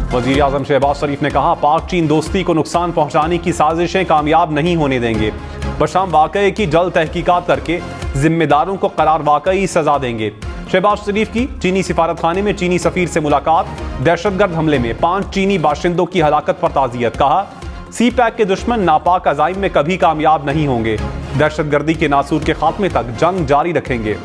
वजीर आजम शहबाज शरीफ ने कहा, पाक चीन दोस्ती को नुकसान पहुंचाने की साजिशें कामयाब नहीं होने देंगे। बशाम वाकये की जल्द तहकीकात करके जिम्मेदारों को करार वाकई सजा देंगे। शहबाज शरीफ की चीनी सिफारतखाने में चीनी सफीर से मुलाकात। दहशतगर्द हमले में 5 चीनी बाशिंदों की हलाकत पर ताज़ियत। कहा, सी पैक के दुश्मन नापाक अज़ाइम में कभी कामयाब नहीं होंगे। दहशतगर्दी के नासूर के खात्मे तक जंग जारी रखेंगे।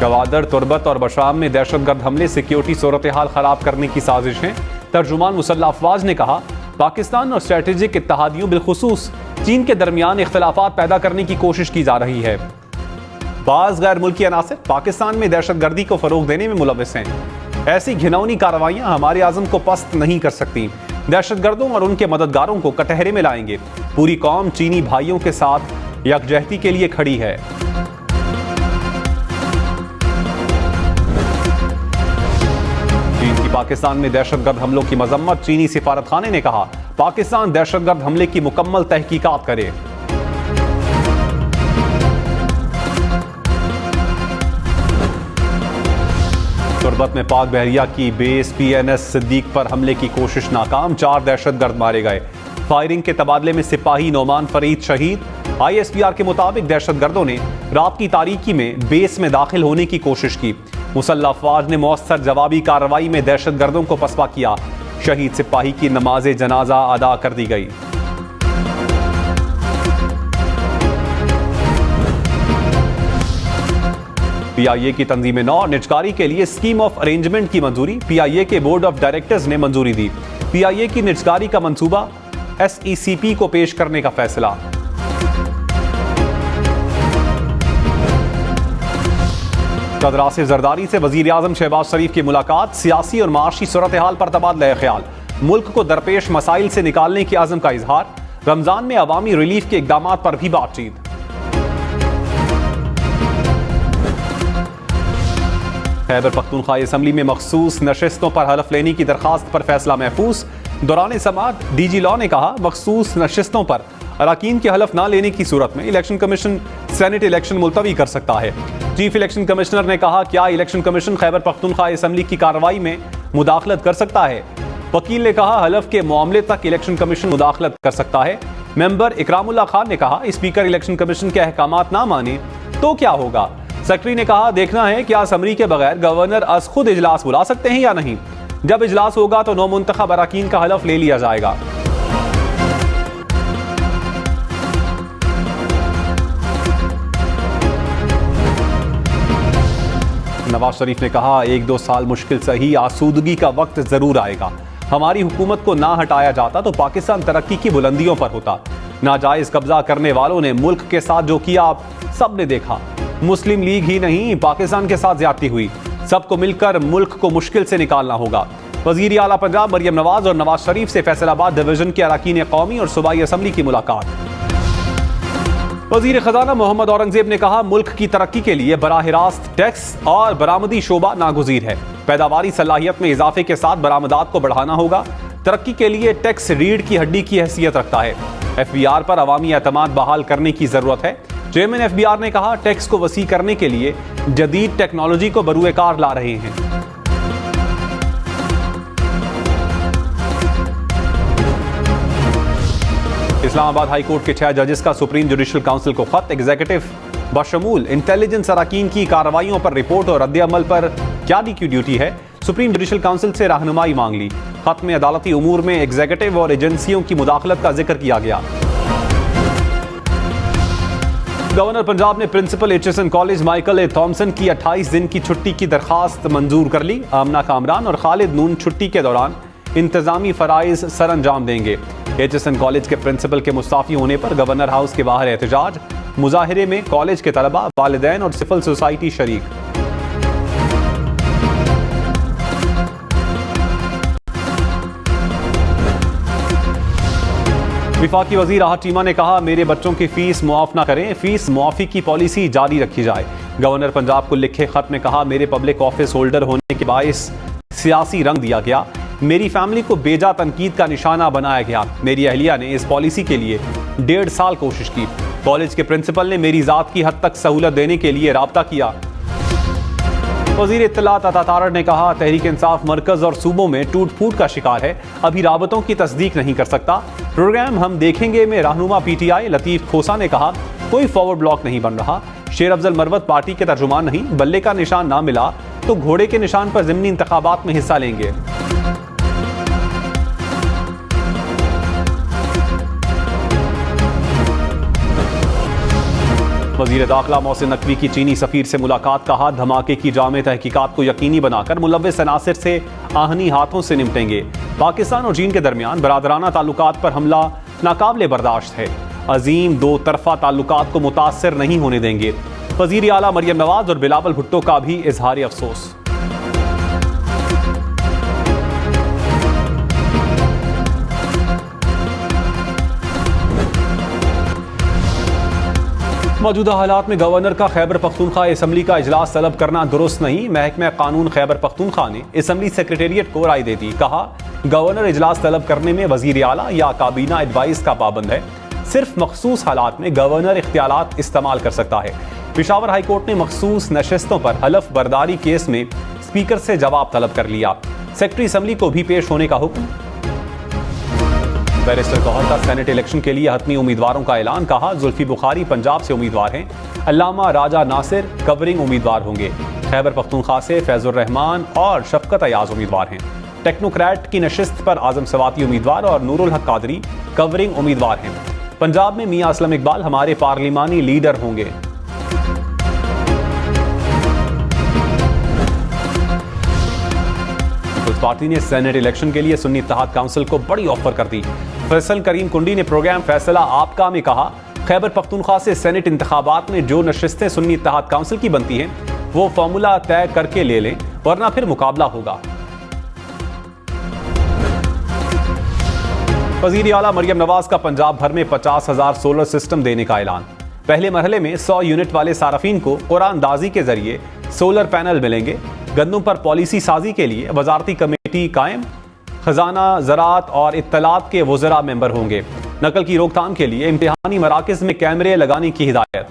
गवादर, तुरबत और बशाम में दहशतगर्द हमले सिक्योरिटी सूरत हाल खराब करने की साजिश है। तर्जुमान मुसल्लह अफवाज ने कहा, पाकिस्तान और स्ट्रेटेजिक इत्तेहादियों बिलखुसूस चीन के दरमियान इख्तलाफात पैदा करने की कोशिश की जा रही है। बाज़ गैर मुल्की अनासिर पाकिस्तान में दहशतगर्दी को फरोग देने में मुलव्विस हैं। ऐसी घिनौनी कार्रवाइयां हमारे आज़म को पस्त नहीं कर सकती। दहशतगर्दों और उनके मददगारों को कटहरे में लाएंगे। पूरी कौम चीनी भाइयों के साथ यकजहती के लिए खड़ी है। पाकिस्तान में दहशतगर्द हमलों की मजम्मत। चीनी सिफारतखाने ने कहा, पाकिस्तान दहशतगर्द हमले की मुकम्मल तहकीकात करे। तुरबत में पाक बहरिया की बेस PNS सिद्दीक पर हमले की कोशिश नाकाम। 4 दहशतगर्द मारे गए। फायरिंग के तबादले में सिपाही नोमान फरीद शहीद। ISPR के मुताबिक दहशतगर्दों ने रात की तारीकी में बेस में दाखिल होने की कोशिश की। मुसल्लह अफवाज ने मौसर जवाबी कार्रवाई में दहशतगर्दों को पसपा किया। शहीद सिपाही की नमाज जनाजा अदा कर दी गई। PIA की तंजीम नौ निजकारी के लिए स्कीम ऑफ अरेंजमेंट की मंजूरी। PIA के बोर्ड ऑफ डायरेक्टर्स ने मंजूरी दी। PIA की निजकारी का मंसूबा SECP को पेश करने का फैसला। सदर आसिफ जरदारी से वजीर आजम शहबाज शरीफ की मुलाकात। सियासी और माशी सूरत हाल पर तबादला ख्याल। मुल्क को दरपेश मसाइल से निकालने की आज़म का इजहार। रमजान में अवामी रिलीफ के इकदाम पर भी बातचीत। खैबर पख्तूनख्वा असम्बली में मखसूस नशिस्तों पर हलफ लेने की दरखास्त पर फैसला महफूज। दौरान समाअत DG लॉ ने कहा, मखसूस नशिस्तों पर अरकान के हलफ न लेने की सूरत में इलेक्शन कमीशन सेनेट इलेक्शन मुलतवी कर सकता है। चीफ इलेक्शन कमिश्नर ने कहा, क्या election commission Khyber Pakhtunkhwa assembly की कार्रवाई में मुदाखलत कर सकता है? वकील ने कहा, हलफ के मामले तक इलेक्शन कमीशन मुदाखलत कर सकता है। मेंबर इकरामुल्लाह खान ने कहा, स्पीकर इलेक्शन कमीशन के अहकामात ना माने तो क्या होगा? सेक्रेटरी ने कहा, देखना है क्या समरी के बगैर गवर्नर अज खुद इजलास बुला सकते हैं या नहीं। जब इजलास होगा तो नौमुंतखब अरकान का हलफ ले लिया जाएगा। नवाज शरीफ ने कहा, 1-2 साल मुश्किल सही, आसूदगी का वक्त जरूर आएगा। हमारी हुकूमत को ना हटाया जाता तो पाकिस्तान तरक्की की बुलंदियों पर होता। नाजायज कब्जा करने वालों ने मुल्क के साथ जो किया आप सब ने देखा। मुस्लिम लीग ही नहीं, पाकिस्तान के साथ ज्यादती हुई। सबको मिलकर मुल्क को मुश्किल से निकालना होगा। वजीर आला पंजाब मरियम नवाज और नवाज शरीफ से फैसलाबाद डिवीजन के अरकान कौमी और सूबाई असम्बली की मुलाकात। वजीर खजाना मोहम्मद औरंगजेब ने कहा, मुल्क की तरक्की के लिए बराह रास्त टैक्स और बरामदी शोबा नागुज़ीर है। पैदावारी सलाहियत में इजाफे के साथ बरामदात को बढ़ाना होगा। तरक्की के लिए टैक्स रीढ़ की हड्डी की हैसियत रखता है। FBR पर अवामी एतमाद बहाल करने की जरूरत है। चेयरमैन FBR ने कहा, टैक्स को वसी करने के लिए जदीद टेक्नोलॉजी को बरूए कार ला रहे हैं। इस्लामाबाद हाई कोर्ट के 6 जजेस का सुप्रीम जुडिशल काउंसिल को खत। एग्जीक्यूटिव बशमूल इंटेलिजेंस अरकान की कार्रवाइयों पर रिपोर्ट और रद्द अमल पर क्या की ड्यूटी है। सुप्रीम जुडिशल काउंसिल से रहनुमाई मांग ली। खत में अदालती उमूर में एग्जीक्यूटिव और एजेंसियों की मुदाखलत का जिक्र किया गया। गवर्नर पंजाब ने प्रिंसिपल HSN कॉलेज माइकल ए थॉमसन की 28 दिन की छुट्टी की दरखास्त मंजूर कर ली। आमना कामरान और खालिद नून छुट्टी के दौरान इंतजामी फराइज सर अंजाम देंगे। HSN कॉलेज के प्रिंसिपल के मुस्ताफी होने पर गवर्नर हाउस के बाहर एहतजाज। मुजाहिरे में कॉलेज के तलबा, वालिदैन और सिविल सोसाइटी शरीक। विफाकी वजीर राहत चीमा ने कहा, मेरे बच्चों की फीस मुआफ ना करें, फीस मुआफी की पॉलिसी जारी रखी जाए। गवर्नर पंजाब को लिखे खत में कहा, मेरे पब्लिक ऑफिस होल्डर होने के बायस सियासी रंग दिया गया। मेरी फैमिली को बेजा तनकीद का निशाना बनाया गया। मेरी अहलिया ने इस पॉलिसी के लिए 1.5 साल कोशिश की। कॉलेज के प्रिंसिपल ने मेरी जात की हद तक सहूलत देने के लिए राब्ता किया। वजीर इत्तलात अता तारड़ ने कहा, तहरीक इंसाफ मरकज और सूबों में टूट फूट का शिकार है, अभी राबतों की तस्दीक नहीं कर सकता। प्रोग्राम हम देखेंगे में रहनुमा PTI लतीफ खोसा ने कहा, कोई फॉरवर्ड ब्लॉक नहीं बन रहा। शेर अफजल मरवत पार्टी के तर्जुमान नहीं, बल्ले का निशान ना मिला तो घोड़े के निशान पर ज़िमनी इंतखाबात में हिस्सा लेंगे। वज़ीर दाखिला मोहसिन नकवी की चीनी सफीर से मुलाकात, कहा धमाके की जामे तहकीकात को यकीनी बनाकर मुलव्विस अनासिर से आहनी हाथों से निपटेंगे। पाकिस्तान और चीन के दरमियान बरादराना ताल्लुकात पर हमला नाकाबिले बर्दाश्त है, अजीम दो तरफा ताल्लुकात को मुतासर नहीं होने देंगे। वज़ीर आला मरियम नवाज और बिलावल भुट्टो का भी इजहार अफसोस। मौजूदा हालात में गवर्नर का खैबर पख्तूनख्वा असम्बली का इजलास तलब करना दुरुस्त नहीं। महकमा कानून खैबर पख्तूनख्वा ने असम्बली सेक्रेटेरिएट को राय दे दी। कहा, गवर्नर इजलास तलब करने में वजीर आला या काबीना एडवाइस का पाबंद है। सिर्फ मखसूस हालात में गवर्नर इख्तियारात इस्तेमाल कर सकता है। पेशावर हाई कोर्ट ने मखसूस नशिस्तों पर हलफ बर्दारी केस में स्पीकर से जवाब तलब कर लिया। सेक्रेटरी असम्बली को भी पेश होने का हुक्म। बैरिस्टर गौहर का सेनेट इलेक्शन के लिए हतमी उम्मीदवारों का ऐलान। कहा, जुल्फी बुखारी पंजाब से उम्मीदवार हैं, अल्लामा राजा नासिर कवरिंग उम्मीदवार होंगे। खैबर पख्तूनख्वा से फैजुर रहमान और शफकत अयाज उम्मीदवार हैं। टेक्नोक्रेट की नशिस्त पर आजम सवाती उम्मीदवार और नूरुल हक कादरी कवरिंग उम्मीदवार हैं। पंजाब में मियां असलम इकबाल हमारे पार्लिमानी लीडर होंगे। पीपल्स पार्टी ने सेनेट इलेक्शन के लिए सुन्नी इत्तेहाद काउंसिल को बड़ी ऑफर कर दी। फैसल करीम कुंडी ने प्रोग्राम फैसला आपका में कहा, खैबर पख्तूनख्वा से सेनेट इंतखाबात में जो नशिस्तें सुन्नी इत्तेहाद काउंसिल की बनती हैं वो फॉर्मूला तय करके ले लें, वरना फिर मुकाबला होगा। वज़ीर आला मरियम नवाज का पंजाब भर में 50,000 सोलर सिस्टम देने का ऐलान। पहले मरहले में 100 यूनिट वाले सारफीन को कुरानदाजी के जरिए सोलर पैनल मिलेंगे। गंदम पर पॉलिसी साजी के लिए वजारती कमेटी कायम। खजाना, ज़राअत और इत्तलात के वज़रा मेंबर होंगे। नकल की रोकथाम के लिए इम्तिहानी मराकज़ में कैमरे लगाने की हिदायत।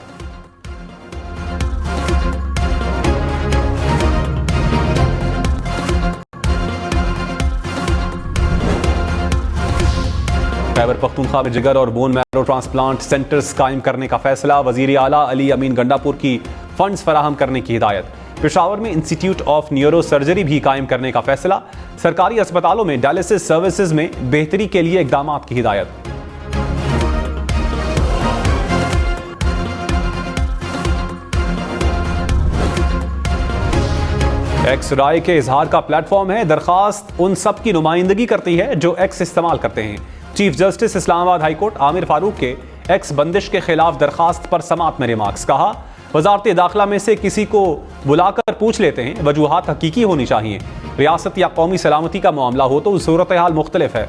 खैबर पख्तूनख्वा में जिगर और बोन मैरो ट्रांसप्लांट सेंटर्स कायम करने का फैसला। वजीर आला अली अमीन गंडापुर की फंड्स फराहम करने की हिदायत। पेशावर में इंस्टीट्यूट ऑफ न्यूरो सर्जरी भी कायम करने का फैसला। सरकारी अस्पतालों में डायलिसिस सर्विसेज में बेहतरी के लिए इकदाम की हिदायत। एक्स राय के इजहार का प्लेटफॉर्म है। दरखास्त उन सब की नुमाइंदगी करती है जो एक्स इस्तेमाल करते हैं। Chief justice Islamabad high court Aamir Farooq के एक्स बंदिश के खिलाफ दरखास्त पर समात में रिमार्क्स। कहा, वजारत दाखिला में से किसी को बुलाकर पूछ लेते हैं, वजूहात हकीकी होनी चाहिए। रियासत या कौमी सलामती का मामला हो तो सूरत हाल मुख्तलिफ है।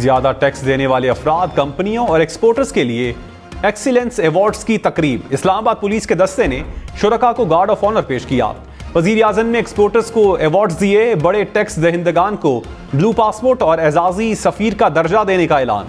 ज्यादा टैक्स देने वाले अफराद, कंपनियों और एक्सपोर्टर्स के लिए एक्सीलेंस अवार्ड्स की तकरीब। इस्लामाबाद पुलिस के दस्ते ने शुरका को गार्ड ऑफ ऑनर पेश किया। वजीर आज़म ने एक्सपोर्टर्स को अवार्ड्स दिए। बड़े टैक्स दहिंदगान को ब्लू पासपोर्ट और एजाजी सफीर का दर्जा देने का ऐलान।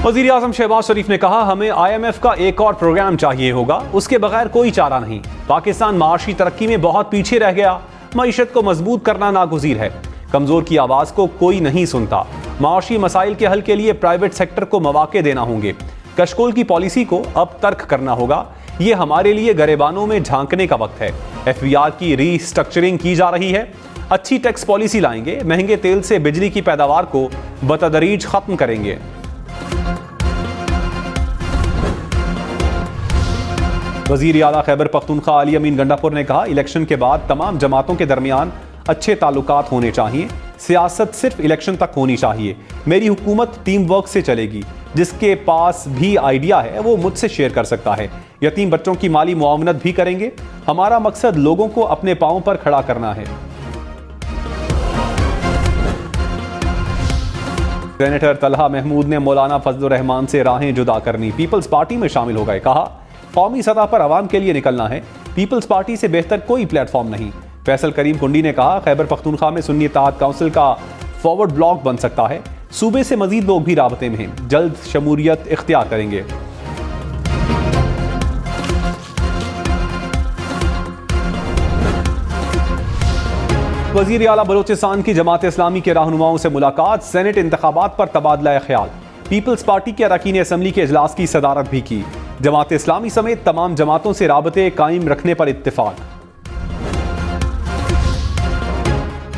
वजीर आज़म शहबाज शरीफ ने कहा, हमें IMF का एक और प्रोग्राम चाहिए होगा, उसके बगैर कोई चारा नहीं। पाकिस्तान माशी तरक्की में बहुत पीछे रह गया। मईशत को मजबूत करना नागुज़ीर है। कमजोर की आवाज को कोई नहीं सुनता। माशी मसाइल के हल के लिए प्राइवेट सेक्टर को मौके देना होंगे। कशकोल की पॉलिसी को अब तर्क करना होगा। ये हमारे लिए गरेबानों में झांकने का वक्त है। FBR की रीस्ट्रक्चरिंग की जा रही है। अच्छी टैक्स पॉलिसी लाएंगे। महंगे तेल से बिजली की पैदावार को बतदरीज खत्म करेंगे। वजीर आला खैबर पख्तूनख्वा अली अमीन गंडापुर ने कहा, इलेक्शन के बाद तमाम जमातों के दरमियान अच्छे ताल्लुकात होने चाहिए। सियासत सिर्फ इलेक्शन तक होनी चाहिए। मेरी हुकूमत टीम वर्क से चलेगी। जिसके पास भी आइडिया है वो मुझसे शेयर कर सकता है। यतीम बच्चों की माली मुआवनत भी करेंगे। हमारा मकसद लोगों को अपने पांव पर खड़ा करना है। सेनेटर तलहा महमूद ने मौलाना फजलुर रहमान से राहें जुदा करनी, पीपल्स पार्टी में शामिल हो गए। कहा, कौमी सतह पर आवाम के लिए निकलना है, पीपल्स पार्टी से बेहतर कोई प्लेटफॉर्म नहीं। फैसल करीम कुंडी ने कहा, खैबर पख्तूनख्वा में सुन्नी इत्तेहाद काउंसिल का फॉरवर्ड ब्लॉक बन सकता है। सूबे से मजीद लोग भी राबते में हैं, जल्द शमूलियत इख्तियार करेंगे। वजीर आला बलोचिस्तान की जमात इस्लामी के रहनुमाओं से मुलाकात, सेनेट इंतखाबात पर तबादला ख्याल। पीपल्स पार्टी के अरकान असम्बली के इजलास की सदारत भी की। जमात इस्लामी समेत तमाम जमातों से राबते कायम रखने पर इत्तेफाक।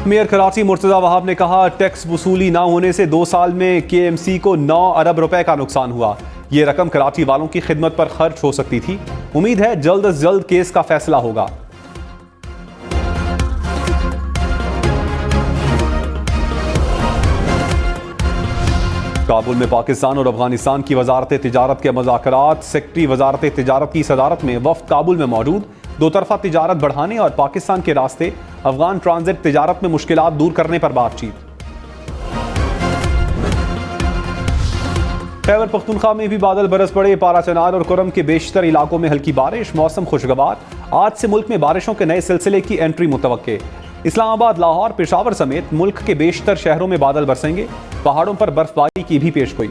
मेयर कराची मुर्तजा वहाब ने कहा, टैक्स वसूली ना होने से 2 साल में KMC को 9 अरब रुपए का नुकसान हुआ। ये रकम कराची वालों की खिदमत पर खर्च हो सकती थी। उम्मीद है जल्द से जल्द केस का फैसला होगा। काबुल में पाकिस्तान और अफगानिस्तान की वजारत तिजारत के मुज़ाकरात, सेक्रेटरी वजारत तिजारत की सदारत में वफ्द काबुल में मौजूद। दो तरफा तिजारत बढ़ाने और पाकिस्तान के रास्ते अफगान ट्रांजिट तिजारत में मुश्किलात दूर करने पर बातचीत। खैबर पख्तूनख्वा में भी बादल बरस पड़े, पारा चनार और कुरम के बेशतर इलाकों में हल्की बारिश, मौसम खुशगवार। आज से मुल्क में बारिशों के नए सिलसिले की एंट्री मुतवक्के। इस्लामाबाद, लाहौर, पेशावर समेत मुल्क के बेशतर शहरों में बादल बरसेंगे। पहाड़ों पर बर्फबारी की भी पेशगोई।